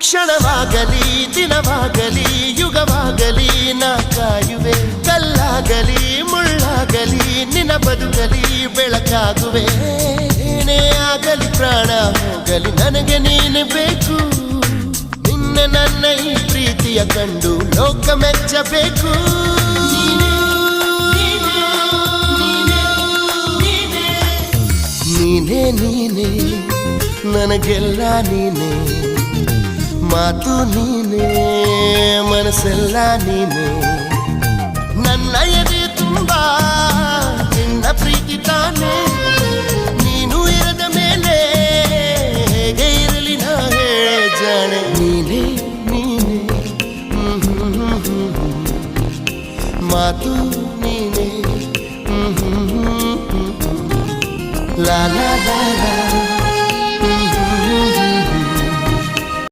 ಕ್ಷಣವಾಗಲಿ ದಿನವಾಗಲಿ ಯುಗವಾಗಲಿ ನಾ ಕಾಯುವೆ. ಕಲ್ಲಾಗಲಿ ಮುಳ್ಳಾಗಲಿ ನಿನ್ನ ಬದುಕಲಿ ಬೆಳಕಾಗುವೆ. ಏನೇ ಆಗಲಿ ಪ್ರಾಣ ಹೋಗಲಿ ನನಗೆ ನೀನು ಬೇಕು. ನಿನ್ನ ನನ್ನ ಈ ಪ್ರೀತಿಯ ಕಂಡು ಲೋಕ ಮೆಚ್ಚಬೇಕು. ನೀನೇ ನೀನೇ ನನಗೆಲ್ಲ ನೀನೇ, ಮಾತು ನೀನೇ ಮನಸ್ಸೆಲ್ಲ ನೀನೇ. ನನ್ನ ಎದೆ ತುಂಬ ನಿನ್ನ ಪ್ರೀತಿ ತಾನೇ. ನೀನು ಇರದ ಮೇಲೆ ಹೇಗೆ ಇರಲಿ ನಾ ಹೇಳೆ ಜಾಣೆ. ನೀನೇ ನೀನೇ ಮಾತು ನೀನೇ. La la la